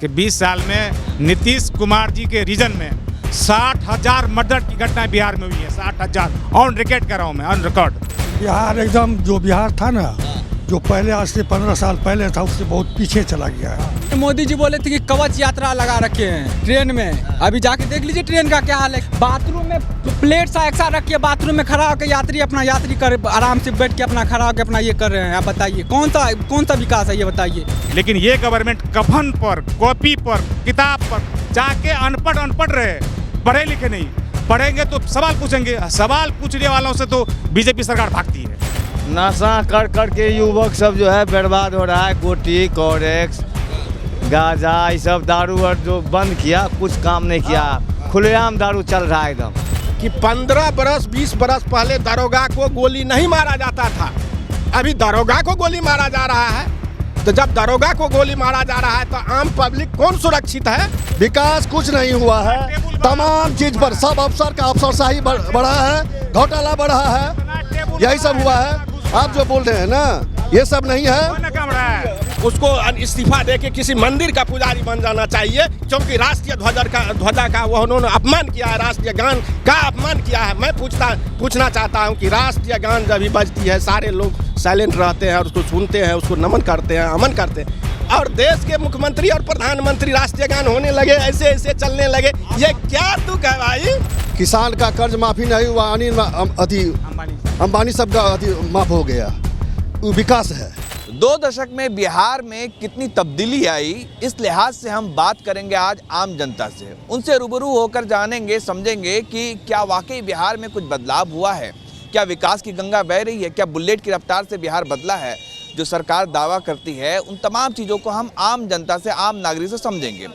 कि 20 साल में नीतीश कुमार जी के रीजन में 60,000 मर्डर की घटना बिहार में हुई है। 60,000 ऑन रिकॉर्ड कर रहा हूँ मैं, ऑन रिकॉर्ड। बिहार एकदम जो बिहार था ना, जो पहले आज से 15 साल पहले था, उससे बहुत पीछे चला गया है। मोदी जी बोले थे कि कवच यात्रा लगा रखे हैं ट्रेन में। अभी जाके देख लीजिए ट्रेन का क्या हाल है। बाथरूम में प्लेट सा एक सा रख के बाथरूम में खड़ा होकर यात्री कर आराम से बैठ के अपना खड़ा होकर अपना ये कर रहे हैं। आप बताइए कौन सा विकास है, ये बताइए। लेकिन ये गवर्नमेंट कफन पर, कॉपी पर, किताब पर जाके अनपढ़ रहे, पढ़े लिखे नहीं। पढ़ेंगे तो सवाल पूछेंगे, सवाल पूछने वालों से तो बीजेपी सरकार भागती है। नशा कर के युवक सब जो है बर्बाद हो रहा है। गोटी, कोरेक्स, गांजा, ये सब दारू और जो बंद किया, कुछ काम नहीं किया। खुलेआम दारू चल रहा है एकदम। कि 15 बरस 20 बरस पहले दरोगा को गोली नहीं मारा जाता था, अभी दरोगा को गोली मारा जा रहा है। तो जब दरोगा को गोली मारा जा रहा है तो आम पब्लिक कौन सुरक्षित है? विकास कुछ नहीं हुआ है। तमाम चीज पर सब अफसर का अफसरशाही बढ़ा है, घोटाला बढ़ा है, यही सब हुआ है। आप जो बोल रहे हैं ना, ये सब नहीं है। उसको इस्तीफा देके किसी मंदिर का पुजारी बन जाना चाहिए, क्योंकि राष्ट्रीय ध्वजा का वो उन्होंने अपमान किया है, राष्ट्रीय गान का अपमान किया है। मैं पूछना चाहता हूं कि राष्ट्रीय गान जब भी बजती है सारे लोग साइलेंट रहते हैं और उसको सुनते हैं, उसको नमन करते हैं, अमन करते हैं। और देश के मुख्यमंत्री और प्रधानमंत्री राष्ट्रीय गान होने लगे, ऐसे चलने लगे। ये क्या दुख है भाई? किसान का कर्ज माफी नहीं हुआ, अंबानी सब का माफ हो गया। विकास है। 2 दशक में बिहार में कितनी तब्दीली आई, इस लिहाज से हम बात करेंगे आज आम जनता से। उनसे रूबरू होकर जानेंगे, समझेंगे कि क्या वाकई बिहार में कुछ बदलाव हुआ है, क्या विकास की गंगा बह रही है, क्या बुलेट की रफ्तार से बिहार बदला है जो सरकार दावा करती है। उन तमाम चीज़ों को हम आम जनता से, आम नागरिक से समझेंगे।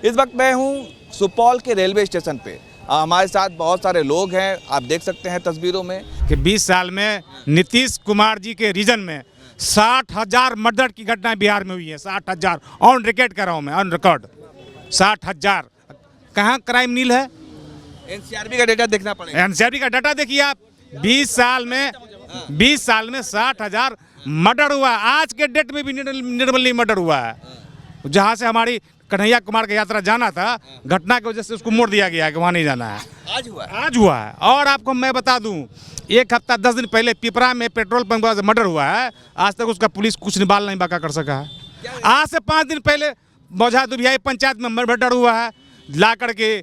इस वक्त मैं हूँ सुपौल के रेलवे स्टेशन पे। हमारे साथ बहुत सारे लोग हैं, आप देख सकते हैं तस्वीरों में कि 20 साल में नीतीश कुमार जी के रीजन में 60,000 मर्डर की घटना बिहार में हुई है। 60,000 ऑन रिकॉर्ड कर रहा हूँ मैं, ऑन रिकॉर्ड। 60,000 कहाँ क्राइम नील है? एनसीआरबी का डेटा देखना पड़ेगा। एनसीआरबी का डाटा देखिए आप। 20 साल में 60,000 मर्डर हुआ। आज के डेट में भी निर्मली मर्डर हुआ है। जहाँ से हमारी कन्हैया कुमार की यात्रा जाना था, घटना की वजह से उसको मोड़ दिया गया है कि वहाँ नहीं जाना है। आज हुआ है। और आपको मैं बता दूं, 1 हफ्ता 10 दिन पहले पिपरा में पेट्रोल पंप पर मर्डर हुआ है। आज तक उसका पुलिस कुछ निबाल नहीं बाका कर सका है। आज से 5 दिन पहले मौजा दुबियाई पंचायत में मर्डर हुआ है। ला करके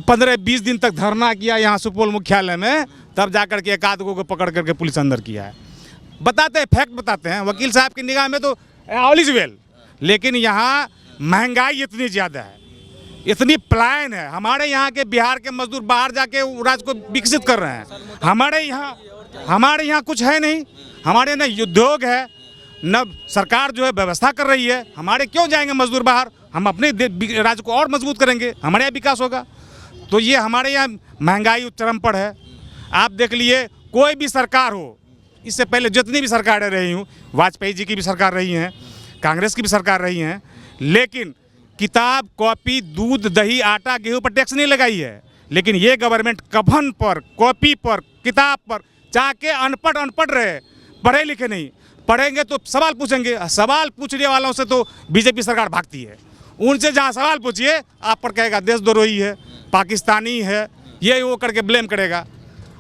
15-20 दिन तक धरना किया यहाँ सुपौल मुख्यालय में, तब जाकर के एक आध को पकड़ करके पुलिस अंदर किया है। बताते हैं, फैक्ट बताते हैं। वकील साहब की निगाह में तो ऑल इज वेल, लेकिन यहाँ महंगाई इतनी ज़्यादा है, इतनी पलायन है। हमारे यहाँ के बिहार के मजदूर बाहर जाके राज्य को विकसित कर रहे हैं। हमारे यहाँ कुछ है नहीं। हमारे न उद्योग है, न सरकार जो है व्यवस्था कर रही है। हमारे क्यों जाएंगे मजदूर बाहर? हम अपने राज्य को और मजबूत करेंगे, हमारे यहाँ विकास होगा। तो ये हमारे यहाँ महंगाई चरम पर है। आप देख लिए, कोई भी सरकार हो, इससे पहले जितनी भी सरकारें रही हूँ, वाजपेयी जी की भी सरकार रही हैं, कांग्रेस की भी सरकार रही हैं, लेकिन किताब, कॉपी, दूध, दही, आटा, गेहूं पर टैक्स नहीं लगाई है। लेकिन ये गवर्नमेंट कफन पर, कॉपी पर, किताब पर जाके अनपढ़ रहे, पढ़े लिखे नहीं। पढ़ेंगे तो सवाल पूछेंगे, सवाल पूछने वालों से तो बीजेपी सरकार भागती है। उनसे जहाँ सवाल पूछिए, आप पर कहेगा देशद्रोही है, पाकिस्तानी है, ये वो करके ब्लेम करेगा।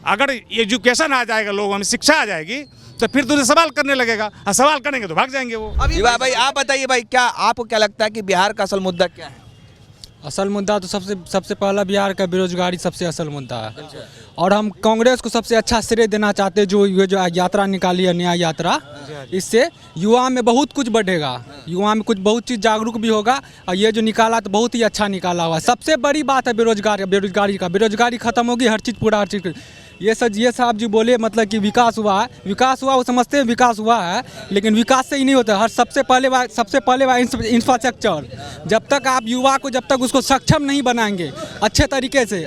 अगर एजुकेशन आ जाएगा, लोगों में शिक्षा आ जाएगी, तो फिर तुझे सवाल करने लगेगा। सवाल करेंगे तो भाग जाएंगे वो। अभी भाई आप बताइए भाई, क्या आपको क्या लगता है कि बिहार का असल मुद्दा क्या है? असल मुद्दा तो सबसे पहला बिहार का बेरोजगारी सबसे असल मुद्दा है। और हम कांग्रेस को सबसे अच्छा श्रेय देना चाहते हैं, जो यात्रा निकाली है, न्याय यात्रा। इससे युवा में बहुत कुछ बढ़ेगा, युवा में बहुत चीज़ जागरूक भी होगा। और ये जो निकाला तो बहुत ही अच्छा निकाला हुआ। सबसे बड़ी बात है बेरोजगारी खत्म होगी, हर चीज़ ये साहब जी बोले, मतलब कि विकास हुआ है, वो समझते हैं विकास हुआ है, लेकिन विकास से ही नहीं होता। सबसे पहले इंफ्रास्ट्रक्चर। जब तक आप युवा को, जब तक उसको सक्षम नहीं बनाएंगे, अच्छे तरीके से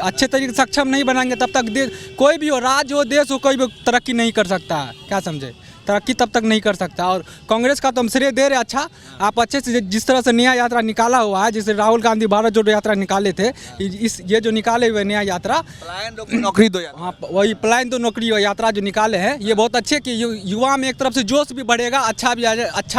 सक्षम नहीं बनाएंगे, तब तक कोई भी हो, राज्य हो, देश हो, कोई भी तरक्की नहीं कर सकता है। क्या समझे? तरक्की तब तक नहीं कर सकता। और कांग्रेस का तो हम श्रेय दे रहे अच्छा, आप अच्छे से जिस तरह से न्याय यात्रा निकाला हुआ है, जैसे राहुल गांधी भारत जोड़ो यात्रा निकाले थे, ये जो निकाले हुए न्याय यात्रा, नौकरी दो यार। हाँ वही पलायन तो नौकरी यात्रा जो निकाले हैं, ये बहुत अच्छे कि युवा में एक तरफ से जोश भी बढ़ेगा, अच्छा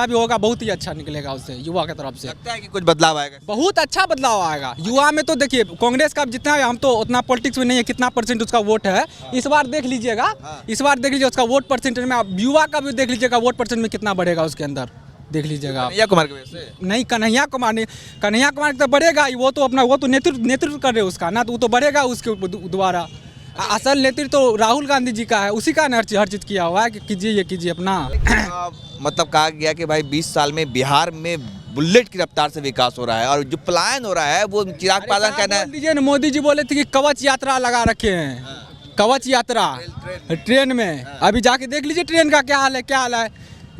भी होगा, बहुत ही अच्छा निकलेगा उससे युवा की तरफ से। लगता है कि कुछ बदलाव आएगा, बहुत अच्छा बदलाव आएगा युवा में। तो देखिए कांग्रेस का जितना हम तो उतना पॉलिटिक्स में नहीं है, कितना परसेंट उसका वोट है इस बार देख लीजिएगा, इस बार देख लीजिए उसका वोट परसेंटेज में, युवा का भी देख लीजिएगा वोट परसेंट में कितना बढ़ेगा उसके अंदर, देख लीजिएगा। कन्हैया कुमार की वजह से नहीं, कन्हैया कुमार तो बढ़ेगा ही, वो तो नेतृत्व कर रहे उसका ना, तो वो तो बढ़ेगा उसके द्वारा। असल नेतृत्व तो राहुल गांधी जी का है, उसी का हर चीज किया हुआ है कि कीजिए ये कीजिए अपना। मतलब कहा गया कि भाई 20 साल में बिहार में बुलेट की रफ्तार से विकास हो रहा है और जो पलायन हो रहा है वो चिराग पासवान कहना है। बोल दीजिए ना, मोदी जी बोले थे कि कवच यात्रा लगा रखे हैं, कवच यात्रा ट्रेन में। अभी जाके देख लीजिए ट्रेन का क्या हाल है।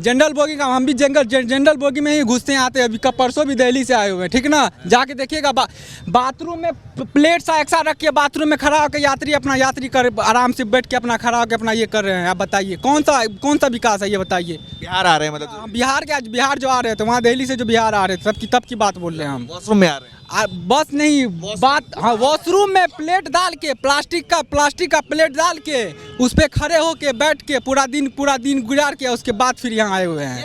जनरल बोगी का, हम भी जनरल बोगी में ही घुसते आते हैं। अभी परसों भी दिल्ली से आए हुए हैं, ठीक ना। जाके देखिएगा बाथरूम में प्लेट सा एक्सा रख के बाथरूम में खड़ा होकर यात्री कर आराम से बैठ के अपना खड़ा होकर अपना ये कर रहे हैं। आप बताइए कौन सा विकास है ये बताइए। बिहार आ रहे हैं मतलब बिहार जो आ रहे थे वहाँ दिल्ली से जो बिहार आ रहे थे तब की बात बोल रहे हैं हम। वॉशरूम में आ रहे हैं, बस नहीं बात, हाँ वॉशरूम में प्लेट डाल के प्लास्टिक का प्लेट डाल के उस पे खड़े होके बैठ के पूरा दिन गुजार के उसके बाद फिर यहाँ आए हुए हैं।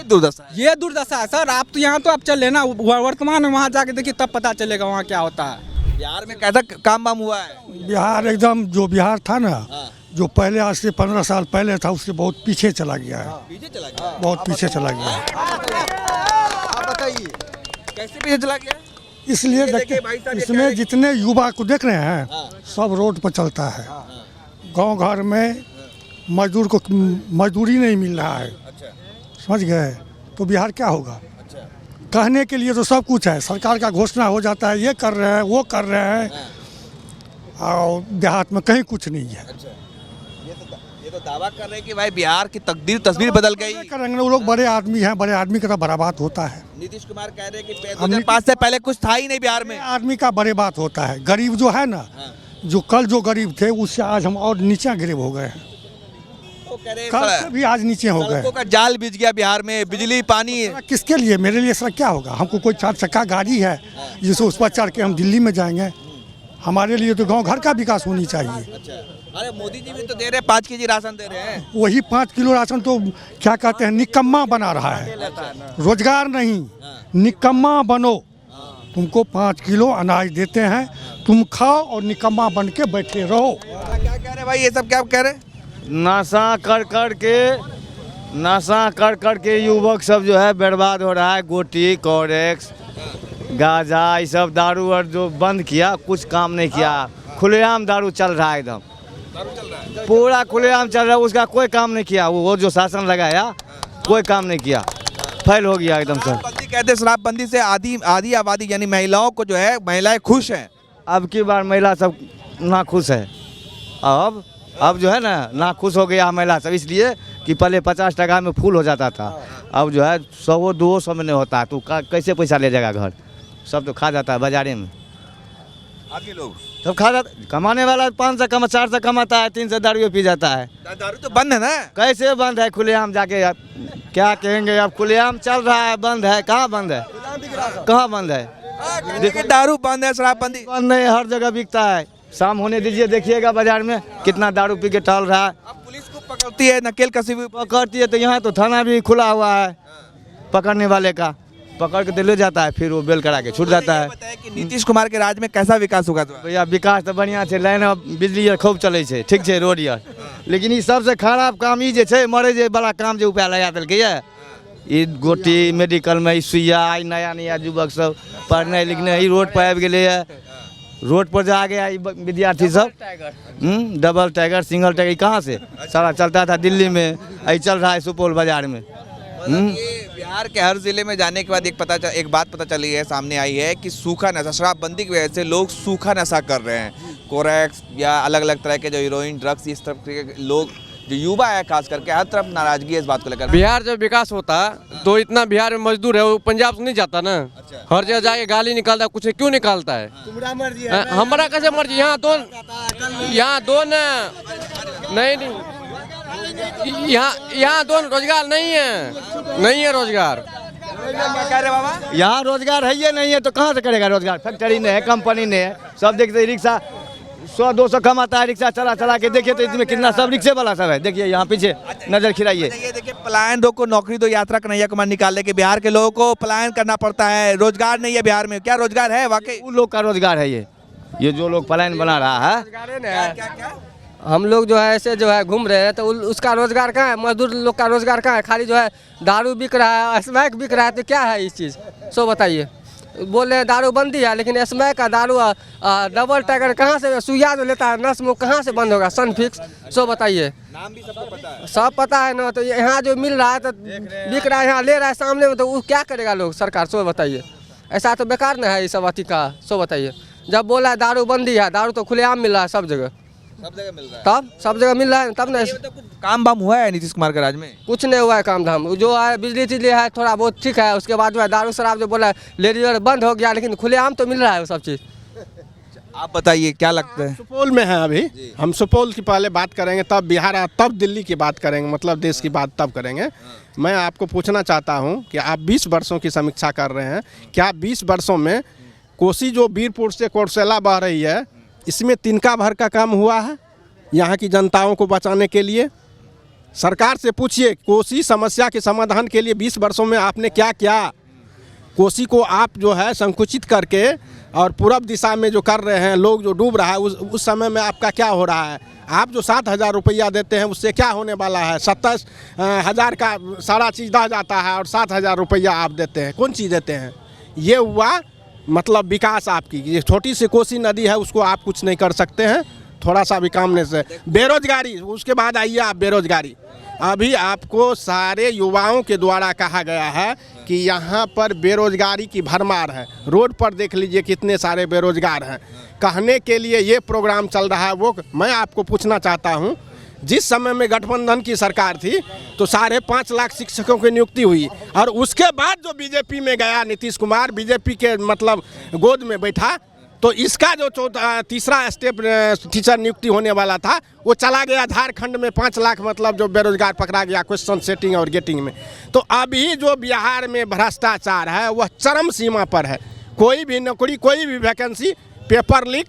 ये दुर्दशा है सर। आप तो यहाँ तो आप चले ना वर्तमान में, वहाँ जाके देखिए तब पता चलेगा वहाँ क्या होता है। बिहार में कैसा काम वाम हुआ है? बिहार एकदम जो बिहार था ना, जो पहले आज से 15 साल पहले था उससे बहुत पीछे चला गया है, पीछे चला गया, बहुत पीछे चला गया है। आप बताइए कैसे पीछे चला गया? इसलिए इसमें जितने युवा को देख रहे हैं सब रोड पर चलता है। गांव घर में मजदूर को मजदूरी नहीं मिल रहा है, समझ गए, तो बिहार क्या होगा। कहने के लिए तो सब कुछ है, सरकार का घोषणा हो जाता है, ये कर रहे हैं वो कर रहे हैं, और देहात में कहीं कुछ नहीं है। ये तो दावा कर रहे हैं कि भाई बिहार की तस्वीर बदल गई। करेंगे वो लोग, बड़े आदमी हैं, बड़े आदमी का तो बड़ा बात होता है। नीतीश कुमार कह रहे हैं कि 2005 से पहले कुछ था ही नहीं बिहार में। आदमी का बड़े बात होता है। गरीब जो है ना, जो कल जो गरीब थे उससे आज हम और नीचे गरीब हो गए हैं, कल से भी आज नीचे हो गए। का जाल बिछ गया बिहार में, बिजली पानी। किसके लिए, मेरे लिए सर क्या होगा। हमको कोई 4 चक्का गाड़ी है जिससे उस पर चढ़ के हम दिल्ली में जाएंगे। हमारे लिए तो गांव घर का विकास होनी चाहिए। अरे मोदी जी भी तो दे रहे हैं, 5 केजी राशन दे रहे हैं। वही 5 किलो राशन तो क्या कहते हैं, निकम्मा बना रहा है। रोजगार नहीं, निकम्मा बनो। तुमको 5 किलो अनाज देते हैं, तुम खाओ और निकम्मा बन के बैठे रहो। क्या कह रहे भाई, ये सब क्या कह रहे? नशा कर के युवक सब जो है बर्बाद हो रहा है। गोटी, कोरेक्स, गांजा, ये सब दारू और जो बंद किया, कुछ काम नहीं किया। खुलेआम दारू चल रहा है, एकदम पूरा खुलेआम चल रहा है। उसका कोई काम नहीं किया, वो जो शासन लगाया कोई काम नहीं किया, फेल हो गया एकदम सर। शराबबंदी कहते हैं, शराबबंदी से आधी आबादी यानी महिलाओं को जो है, महिलाएं खुश हैं। अब की बार महिला सब ना खुश है। अब जो है ना खुश हो गया महिला सब, इसलिए कि पहले 50 टका में फूल हो जाता था, अब जो है 100-200 में नहीं होता है। तो कैसे पैसा ले जाएगा घर, सब तो खा जाता है बाजारे में। आदमी लोग सब खा जाता, कमाने वाला 500 कमा 400 कमाता है, 300 दारू पी जाता है। दारू तो बंद है ना? कैसे बंद है? खुलेआम जाके आप क्या कहेंगे, अब खुलेआम चल रहा है, बंद है कहाँ बंद है, कहाँ बंद है? देखिए दारू बंद है, शराबबंदी बंद नहीं, हर जगह बिकता है। शाम होने दीजिए, देखिएगा बाजार में कितना दारू पी के टहल रहा है। अब पुलिस को पकड़ती है, नकेल कसी भी पकड़ती है, तो यहाँ तो थाना भी खुला हुआ है, पकड़ने वाले का पकड़ के ले जाता है, फिर वो बेल करा के छूट जाता है। बताया कि नीतीश कुमार के राज में कैसा विकास होगा? भैया विकास तो बढ़िया है, लाइन बिजली खूब चले छै, ठीक है, रोड यार, लेकिन ये सबसे खराब काम ये जे छै, मरे जे बड़ा काम जो उपाय लगा देलकै ये गोटी मेडिकल में सुइया, नया युवक सब पढ़ने लिखने ही रोड पर आबि गेलै है। रोड पर जा गया विद्यार्थी सब, डबल टाइगर, सिंगल टाइगर, कहाँ से सारा चलता था दिल्ली में, यही चल रहा है सुपौल बाजार में। ये बिहार के हर जिले में जाने के बाद एक बात पता चली है, सामने आई है कि सूखा नशा, शराबबंदी की वजह से लोग सूखा नशा कर रहे हैं। कोरेक्स या अलग अलग तरह के जो हीरोइन, ड्रग्स, इस तरह के लोग, जो युवा है खास करके, हर तरफ नाराजगी है इस बात को लेकर। बिहार जब विकास होता तो इतना बिहार में मजदूर है वो पंजाब से नहीं जाता ना। हर जगह जाके गाली निकालता, कुछ क्यों निकालता है? हमारा कैसे मर्जी, यहाँ दो नहीं यहाँ दोनों रोजगार नहीं है रोजगार। क्या कह रहे बाबा? यहाँ रोजगार है ये नहीं है तो कहाँ से करेगा रोजगार? फैक्ट्री नहीं है, कंपनी नहीं है, सब देखते रिक्शा 100-200 कमाता है, रिक्शा चला चला के देखिए तो इसमें कितना सब रिक्शे वाला सब है। देखिए यहाँ पीछे नजर खिलाइए। ये देखिए पलायन रोको नौकरी दो यात्रा कन्हैया कुमार निकालने के बिहार के लोगों को पलायन करना पड़ता है, रोजगार नहीं है बिहार में। क्या रोजगार है वाकई? उन लोग का रोजगार है ये जो लोग पलायन बना रहा है। क्या हम लोग जो है ऐसे जो है घूम रहे हैं तो उसका रोजगार कहाँ है? मजदूर लोग का रोजगार कहाँ है? खाली जो है दारू बिक रहा है, स्मैक बिक रहा है, तो क्या है इस चीज़? सो बताइए। बोल रहे हैं दारू बंदी है, लेकिन स्मैक का दारू डबल टाइगर कहाँ से सुइया जो लेता है नस में कहाँ से बंद होगा? सन फिक्स। सो बताइए। नाम भी सबको पता है। सब पता है ना, तो यहाँ जो मिल रहा है तो बिक रहा है, यहाँ ले रहा है सामने में, तो वो क्या करेगा लोग सरकार? सो बताइए। ऐसा तो बेकार ना है ये सब अति का। सो बताइए। जब बोला है दारू बंदी है, दारू तो खुलेआम मिल रहा है सब जगह मिल रहा है। तब सब जगह मिल रहा है तब ना। तो कुछ काम बाम हुआ है नीतीश कुमार के राज में? कुछ नहीं हुआ है काम धाम। जो है बिजली तिजली है थोड़ा बहुत ठीक है, उसके बाद जो है दारू शराब जो बोला है लेडीज बंद हो गया, लेकिन खुलेआम तो मिल रहा है वो सब चीज़। आप बताइए क्या लगता है? सुपौल में है अभी। हम सुपौल की पहले बात करेंगे, तब बिहार, तब दिल्ली की बात करेंगे, मतलब देश की बात तब करेंगे। मैं आपको पूछना चाहता हूं कि आप 20 वर्षों की समीक्षा कर रहे हैं, क्या 20 वर्षों में कोसी जो वीरपुर से कोरसेला बह रही है, इसमें तिनका भर का काम हुआ है यहाँ की जनताओं को बचाने के लिए? सरकार से पूछिए, कोसी समस्या के समाधान के लिए 20 वर्षों में आपने क्या किया? कोसी को आप जो है संकुचित करके और पूरब दिशा में जो कर रहे हैं, लोग जो डूब रहा है, उस समय में आपका क्या हो रहा है? आप जो 7,000 रुपया देते हैं उससे क्या होने वाला है? 27,000 का सारा चीज़ दा जाता है और 7,000 रुपया आप देते हैं, कौन चीज़ देते हैं? ये हुआ मतलब विकास आपकी। ये छोटी सी कोसी नदी है, उसको आप कुछ नहीं कर सकते हैं थोड़ा सा भी काम से। बेरोजगारी, उसके बाद आइए आप बेरोजगारी। अभी आपको सारे युवाओं के द्वारा कहा गया है कि यहाँ पर बेरोजगारी की भरमार है। रोड पर देख लीजिए कितने सारे बेरोजगार हैं। कहने के लिए ये प्रोग्राम चल रहा है। वो मैं आपको पूछना चाहता हूँ, जिस समय में गठबंधन की सरकार थी तो 5.5 लाख शिक्षकों की नियुक्ति हुई, और उसके बाद जो बीजेपी में गया नीतीश कुमार, बीजेपी के मतलब गोद में बैठा, तो इसका जो तीसरा स्टेप टीचर नियुक्ति होने वाला था वो चला गया झारखंड में 5 लाख मतलब जो बेरोजगार पकड़ा गया क्वेश्चन सेटिंग और गेटिंग में। तो अभी जो बिहार में भ्रष्टाचार है वह चरम सीमा पर है। कोई भी नौकरी, कोई भी वैकेंसी, पेपर लीक,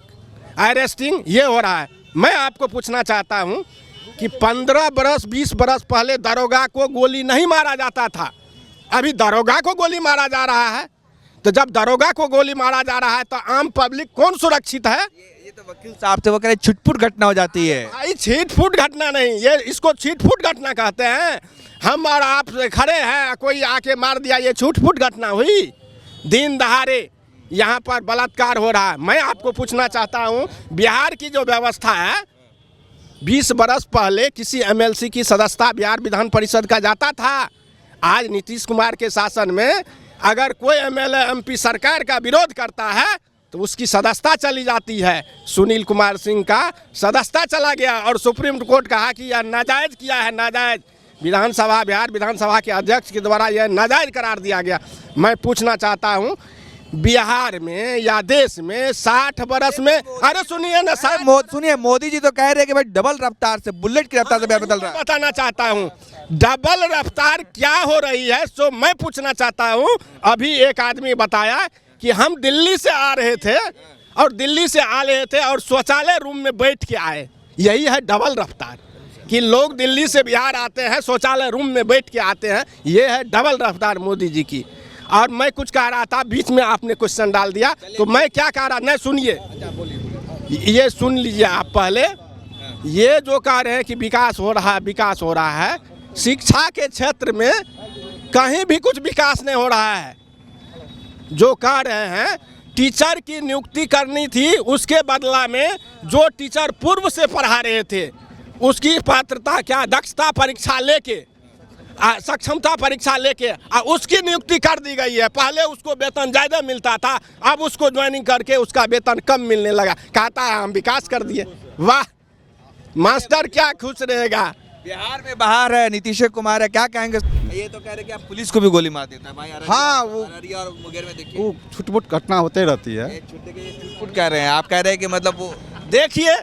अरेस्टिंग, ये हो रहा है। मैं आपको पूछना चाहता हूँ कि 15 बरस 20 बरस पहले दरोगा को गोली नहीं मारा जाता था, अभी दरोगा को गोली मारा जा रहा है। तो जब दरोगा को गोली मारा जा रहा है तो आम पब्लिक कौन सुरक्षित है? ये तो वकील साहब थे, वो कह रहे छुटपुट घटना हो जाती है। भाई छिटफुट घटना नहीं, ये इसको छिटफुट घटना कहते हैं। हम और आप खड़े हैं, कोई आके मार दिया, ये छुटफुट घटना हुई? दिन दहाड़े यहाँ पर बलात्कार हो रहा है। मैं आपको पूछना चाहता हूँ, बिहार की जो व्यवस्था है, 20 बरस पहले किसी MLC की सदस्यता बिहार विधान परिषद का जाता था। आज नीतीश कुमार के शासन में अगर कोई MLA MP सरकार का विरोध करता है तो उसकी सदस्यता चली जाती है। सुनील कुमार सिंह का सदस्यता चला गया और सुप्रीम कोर्ट कहा कि यह नाजायज़ किया है, नाजायज़। विधानसभा, बिहार विधानसभा के अध्यक्ष के द्वारा यह नाजायज़ करार दिया गया। मैं पूछना चाहता हूँ, बिहार में या देश में 60 बरस में, अरे सुनिए ना साहब, सुनिए, मोदी जी तो कह रहे हैं कि भाई डबल रफ्तार से, बुलेट की रफ्तार से बिहार बदल रहा है। बताना चाहता हूँ डबल रफ्तार क्या हो रही है। सो मैं पूछना चाहता हूँ, अभी एक आदमी बताया कि हम दिल्ली से आ रहे थे और दिल्ली से आ रहे थे और शौचालय रूम में बैठ के आए। यही है डबल रफ्तार, कि लोग दिल्ली से बिहार आते हैं, शौचालय रूम में बैठ के आते हैं। ये है डबल रफ्तार मोदी जी की। और मैं कुछ कह रहा था, बीच में आपने क्वेश्चन डाल दिया, तो मैं क्या कह रहा, नहीं सुनिए, ये सुन लीजिए आप पहले। ये जो कह रहे हैं कि विकास हो रहा है, विकास हो रहा है, शिक्षा के क्षेत्र में कहीं भी कुछ विकास नहीं हो रहा है। जो कह रहे हैं टीचर की नियुक्ति करनी थी, उसके बदला में जो टीचर पूर्व से पढ़ा रहे थे उसकी पात्रता क्या, दक्षता परीक्षा लेके, सक्षमता परीक्षा लेके उसकी नियुक्ति कर दी गई है। पहले उसको वेतन ज़्यादा मिलता था, अब उसको ज्वाइनिंग करके उसका वेतन कम मिलने लगा। कहता है हम विकास कर दिए। वाह, मास्टर क्या खुश रहेगा। बिहार में बाहर है, नीतीश कुमार है, क्या कहेंगे? ये तो कह रहे कि आप पुलिस को भी गोली मार देता है भाई। हाँ, वो अररिया और मुंगेर में देखिए, वो छुटपुट घटना होते रहती है। छुटपुट कह रहे हैं, आप कह रहे हैं कि मतलब वो देखिए,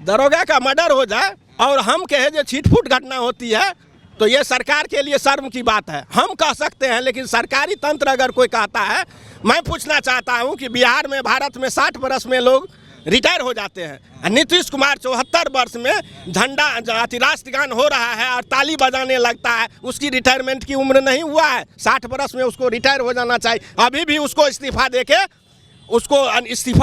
दरोगा का मर्डर हो जाए और हम कहे जो छिटफुट घटना होती है तो ये सरकार के लिए शर्म की बात है। हम कह सकते हैं, लेकिन सरकारी तंत्र अगर कोई कहता है, मैं पूछना चाहता हूं कि बिहार में, भारत में 60 वर्ष में लोग रिटायर हो जाते हैं। नीतीश कुमार 74 वर्ष में झंडा राष्ट्रगान हो रहा है और ताली बजाने लगता है, उसकी रिटायरमेंट की उम्र नहीं हुआ है। 60 वर्ष में उसको रिटायर हो जाना चाहिए। अभी भी उसको इस्तीफा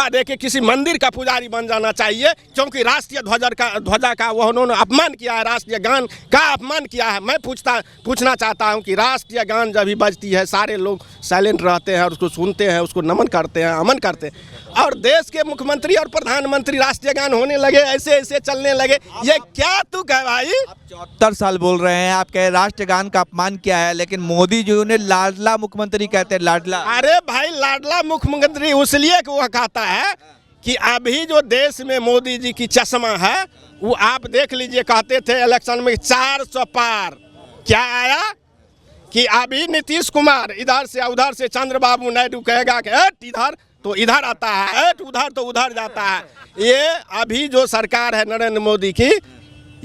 देके किसी मंदिर का पुजारी बन जाना चाहिए, क्योंकि राष्ट्रीय ध्वजा का वह उन्होंने अपमान किया है, राष्ट्रीय गान का अपमान किया है। मैं पूछना चाहता हूं कि राष्ट्रीय गान जब भी बजती है सारे लोग साइलेंट रहते हैं और उसको सुनते हैं, उसको नमन करते हैं, अमन करते हैं, और देश के मुख्यमंत्री और प्रधानमंत्री राष्ट्रीय गान होने लगे, ऐसे चलने लगे। ये क्या तुक है भाई? 74 साल बोल रहे हैं, आप कहे राष्ट्रगान का अपमान किया है, लेकिन मोदी जी उन्हें लाडला मुख्यमंत्री कहते हैं, लाडला। अरे भाई, लाडला मुख्यमंत्री इसलिए वो कहता है कि अभी जो देश में मोदी जी की चश्मा है, वो आप देख लीजिए, कहते थे इलेक्शन में 400 पार, क्या आया कि अभी नीतीश कुमार इधर से उधर से चंद्रबाबू नायडू कहेगा कि हट इधर तो इधर आता है, हट उधर तो उधर जाता है। ये अभी जो सरकार है नरेंद्र मोदी की,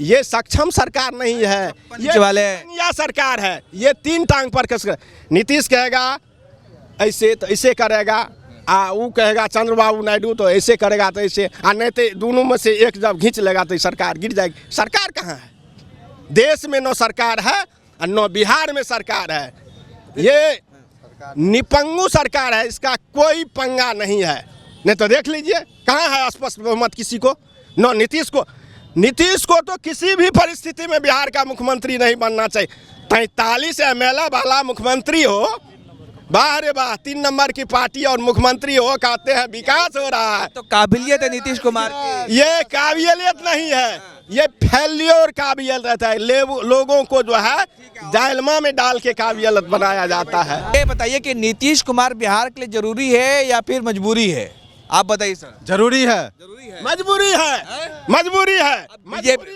ये सक्षम सरकार नहीं है, ये वाले सरकार है। ये 3 टांग पर कस, नीतीश कहेगा ऐसे तो ऐसे करेगा, वो कहेगा चंद्रबाबू नायडू तो ऐसे करेगा तो ऐसे, नहीं तो दोनों में से एक जब खींच लेगा तो सरकार गिर जाएगी। सरकार कहाँ है? देश में न सरकार है और न बिहार में सरकार है। ये निपंगू सरकार है, इसका कोई पंगा नहीं है। नहीं तो देख लीजिए कहाँ है स्पष्ट बहुमत किसी को? न नीतीश को तो किसी भी परिस्थिति में बिहार का मुख्यमंत्री नहीं बनना चाहिए। 43 MLA वाला मुख्यमंत्री हो, वाह रे वाह, 3 नंबर की पार्टी और मुख्यमंत्री हो, कहते हैं विकास हो रहा है। तो काबिलियत है नीतीश कुमार की। ये काबिलियत नहीं है, ये फेल्योर काबिलियत रहता है। लोगों को जो है जालमा में डाल के काबिलियत बनाया जाता है। ये बताइए कि नीतीश कुमार बिहार के लिए जरूरी है या फिर मजबूरी है? आप बताइए सर। जरूरी है, मजबूरी है, मजबूरी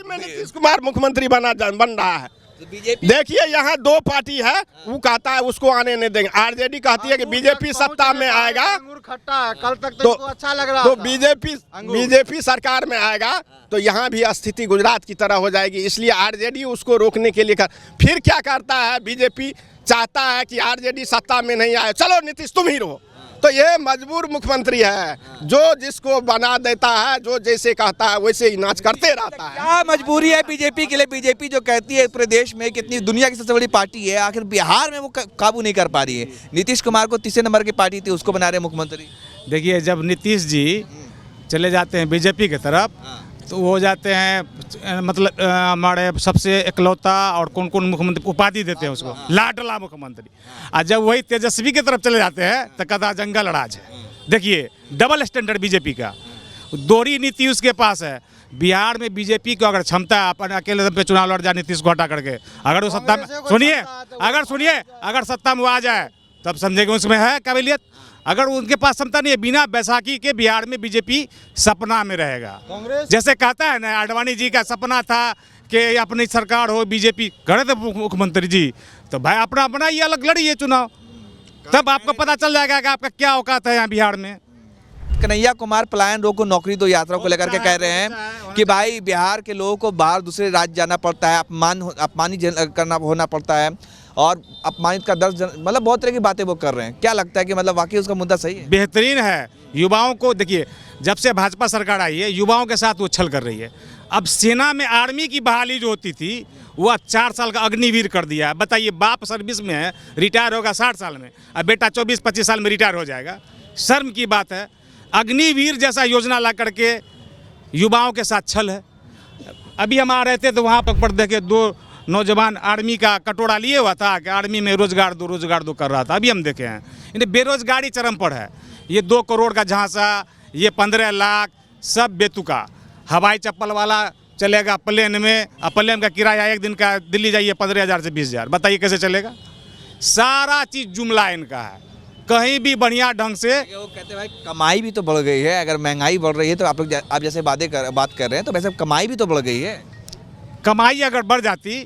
में नीतीश कुमार मुख्यमंत्री बन रहा है। देखिए यहाँ 2 पार्टी है, वो कहता है उसको आने नहीं देंगे। आरजेडी कहती है कि बीजेपी सत्ता में आएगा, कल तक तो अच्छा लग रहा तो बीजेपी सरकार में आएगा तो यहाँ भी स्थिति गुजरात की तरह हो जाएगी। इसलिए आरजेडी उसको रोकने के लिए फिर क्या करता है, बीजेपी चाहता है कि आरजेडी सत्ता में नहीं आए, चलो नीतीश तुम ही रहो। तो ये मजबूर मुख्यमंत्री है, जो जिसको बना देता है, जो जैसे कहता है वैसे ही नाच करते रहता है। क्या मजबूरी है बीजेपी के लिए? बीजेपी जो कहती है पूरे देश में कितनी दुनिया की सबसे बड़ी पार्टी है, आखिर बिहार में वो काबू नहीं कर पा रही है। नीतीश कुमार को 3 नंबर की पार्टी थी, उसको बना रहे मुख्यमंत्री। देखिए, जब नीतीश जी चले जाते हैं बीजेपी की तरफ, तो वो हो जाते हैं, मतलब हमारे सबसे इकलौता और कौन मुख्यमंत्री उपाधि देते हैं उसको, लाडला मुख्यमंत्री। और जब वही तेजस्वी की तरफ चले जाते हैं तो कहता जंगल राज है। देखिए, डबल स्टैंडर्ड बीजेपी का, दोहरी नीति उसके पास है। बिहार में बीजेपी को अगर क्षमता है अपन अकेले पे चुनाव लड़ जाए नीतीश को हटा करके, अगर वो सत्ता में अगर सत्ता में आ जाए तब समझेंगे उसमें है काबिलियत। अगर उनके पास क्षमता नहीं है, बिना बैसाखी के बिहार में बीजेपी सपना में रहेगा। जैसे कहता है ना, आडवाणी जी का सपना था कि अपनी सरकार हो, बीजेपी करे थे मुख्यमंत्री जी, तो भाई अपना ये अलग लड़िए चुनाव, तब आपको पता चल जाएगा कि आपका क्या औकात है यहाँ बिहार में। कन्हैया कुमार पलायन रोको नौकरी दो यात्रा को लेकर के कह रहे हैं कि भाई बिहार के लोगों को बाहर दूसरे राज्य जाना पड़ता है, अपमानित होना पड़ता है, और अपमानित का दर्द, मतलब बहुत तरह की बातें वो कर रहे हैं। क्या लगता है कि मतलब वाकई उसका मुद्दा सही है? बेहतरीन है। युवाओं को देखिए, जब से भाजपा सरकार आई है, युवाओं के साथ वो छल कर रही है। अब सेना में आर्मी की बहाली जो होती थी, वह 4 साल का अग्निवीर कर दिया है। बताइए, बाप सर्विस में है, रिटायर होगा 60 साल में, अब बेटा 24-25 साल में रिटायर हो जाएगा। शर्म की बात है। अग्निवीर जैसा योजना ला करके युवाओं के साथ छल है। अभी हम आ रहे थे तो वहाँ पर देखे 2 नौजवान आर्मी का कटोरा लिए हुआ था कि आर्मी में रोजगार दो कर रहा था। अभी हम देखे हैं, इन्हें बेरोजगारी चरम पर है। ये 2 करोड़ का झांसा, ये 15 लाख, सब बेतुका। हवाई चप्पल वाला चलेगा प्लेन में, प्लेन का किराया एक दिन का दिल्ली जाइए 15,000 से 20,000, बताइए कैसे चलेगा? सारा चीज़ जुमला इनका है। कहीं भी बढ़िया ढंग से वो कहते हैं भाई कमाई भी तो बढ़ गई है। अगर महंगाई बढ़ रही है तो आप जैसे बात कर रहे हैं, तो वैसे कमाई भी तो बढ़ गई है। कमाई अगर बढ़ जाती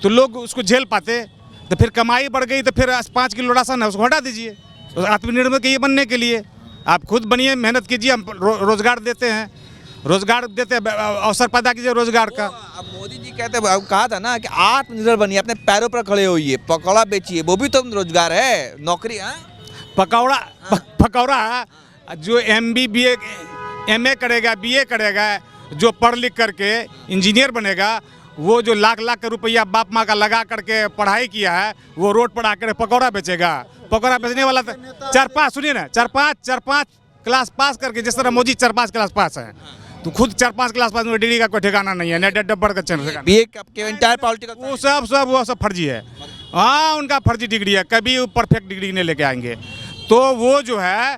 तो लोग उसको झेल पाते, तो फिर कमाई बढ़ गई तो फिर 5 किलो राशन है उसको हटा दीजिए। तो आत्मनिर्भर के ये बनने के लिए आप खुद बनिए, मेहनत कीजिए, हम रोजगार देते हैं। रोजगार देते, अवसर पैदा कीजिए रोजगार का। अब मोदी जी कहते अब कहा था ना कि आत्मनिर्भर बनिए, अपने पैरों पर खड़े होइए, पकौड़ा बेचिए, वो भी तो रोजगार है, नौकरी है। पकौड़ा जो MBA MA करेगा, BA करेगा, जो पढ़ लिख करके इंजीनियर बनेगा, वो जो लाख लाख रुपया बाप माँ का लगा करके पढ़ाई किया है, वो रोड पर आकर पकौड़ा बेचेगा। पकौड़ा बेचने वाला तो 4-5 सुनिए ना, 4-5 क्लास पास करके, जिस तरह मोदी 4-5 क्लास पास है, तो खुद 4-5 क्लास पास में डिग्री का कोई ठिकाना नहीं है, नेट डब्बर का चैनल BA के इंटायर पॉलिटिकल वो सब फर्जी है। हाँ, उनका फर्जी डिग्री है, कभी वो परफेक्ट डिग्री नहीं लेके आएंगे। तो वो जो है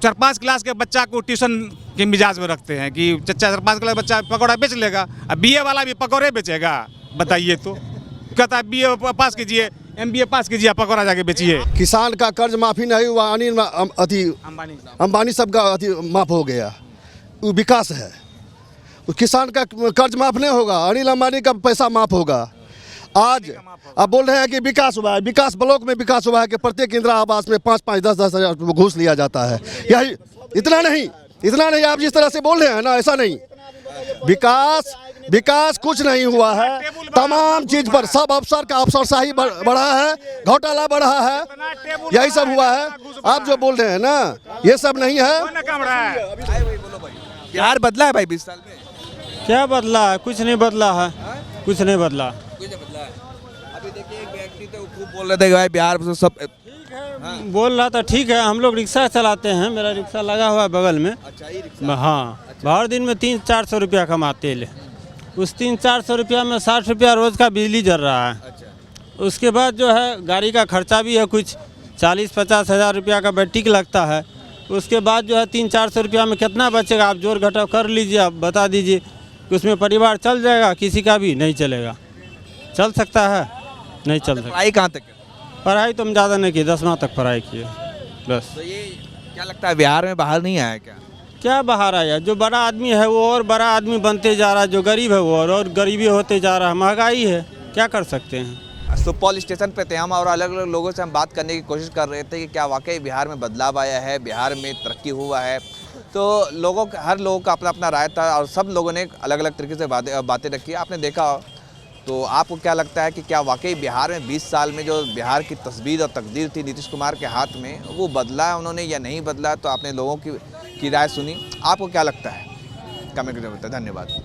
4-5 क्लास के बच्चा को ट्यूशन के मिजाज में रखते हैं कि 4-5 क्लास बच्चा पकौड़ा बेच लेगा, अब BA वाला भी पकौड़े बेचेगा। बताइए तो, कहता है BA पास कीजिए, MBA पास कीजिए, पकौड़ा जाके बेचिए। किसान का कर्ज माफी नहीं हुआ, अनिल अंबानी सबका माफ हो गया, वो विकास है। किसान का कर्ज माफ नहीं होगा, अनिल अंबानी का पैसा माफ होगा। आज अब बोल रहे हैं कि विकास हुआ है, विकास ब्लॉक में विकास हुआ है कि प्रत्येक इंदिरा आवास में 5-5, 10-10 हज़ार घूस लिया जाता है। यही इतना नहीं आप जिस तरह से बोल रहे हैं ना, ऐसा नहीं। विकास कुछ नहीं हुआ है, तमाम चीज पर सब अफसरशाही बढ़ा है, घोटाला बढ़ा है, यही सब हुआ है। आप जो बोल रहे हैं ना, ये सब नहीं है। बिहार बदला है भाई 20 साल में? क्या बदला है? कुछ नहीं बदला है, कुछ नहीं बदला। अभी देखिए एक व्यक्ति तो खूब बोल रहे थे कि भाई बिहार में सब बोल रहा था, ठीक है, हम लोग रिक्शा चलाते हैं, मेरा रिक्शा लगा हुआ है बगल में। अच्छा, ये रिक्शा। हाँ, हर दिन में 300-400 रुपया कमाते ले, उस 300-400 रुपया में 60 रुपया रोज़ का बिजली जल रहा है। अच्छा। उसके बाद जो है गाड़ी का खर्चा भी है, कुछ 40-50 हज़ार रुपया का बैट्रिक लगता है। उसके बाद जो है 300-400 रुपया में कितना बचेगा, आप जोड़ घटाव कर लीजिए, आप बता दीजिए कि उसमें परिवार चल जाएगा? किसी का भी नहीं चलेगा। चल सकता है? नहीं चल सकता। पढ़ाई कहाँ तक है? पढ़ाई तो हम ज़्यादा नहीं की, 10वां तक पढ़ाई किए बस। तो ये क्या लगता है बिहार में बाहर नहीं आया क्या? क्या बाहर आया? जो बड़ा आदमी है वो और बड़ा आदमी बनते जा रहा है, जो गरीब है वो और गरीबी होते जा रहा है, महंगाई है, क्या कर सकते हैं। सुपौल स्टेशन पे थे हम और अलग अलग लोगों से हम बात करने की कोशिश कर रहे थे कि क्या वाकई बिहार में बदलाव आया है, बिहार में तरक्की हुआ है। तो हर लोगों का अपना अपना राय था और सब लोगों ने अलग अलग तरीके से बातें रखी, आपने देखा। तो आपको क्या लगता है कि क्या वाकई बिहार में 20 साल में जो बिहार की तस्वीर और तकदीर थी नीतीश कुमार के हाथ में, वो बदला है उन्होंने या नहीं बदला? तो आपने लोगों की राय सुनी, आपको क्या लगता है? कमेंट करके बताएं। धन्यवाद।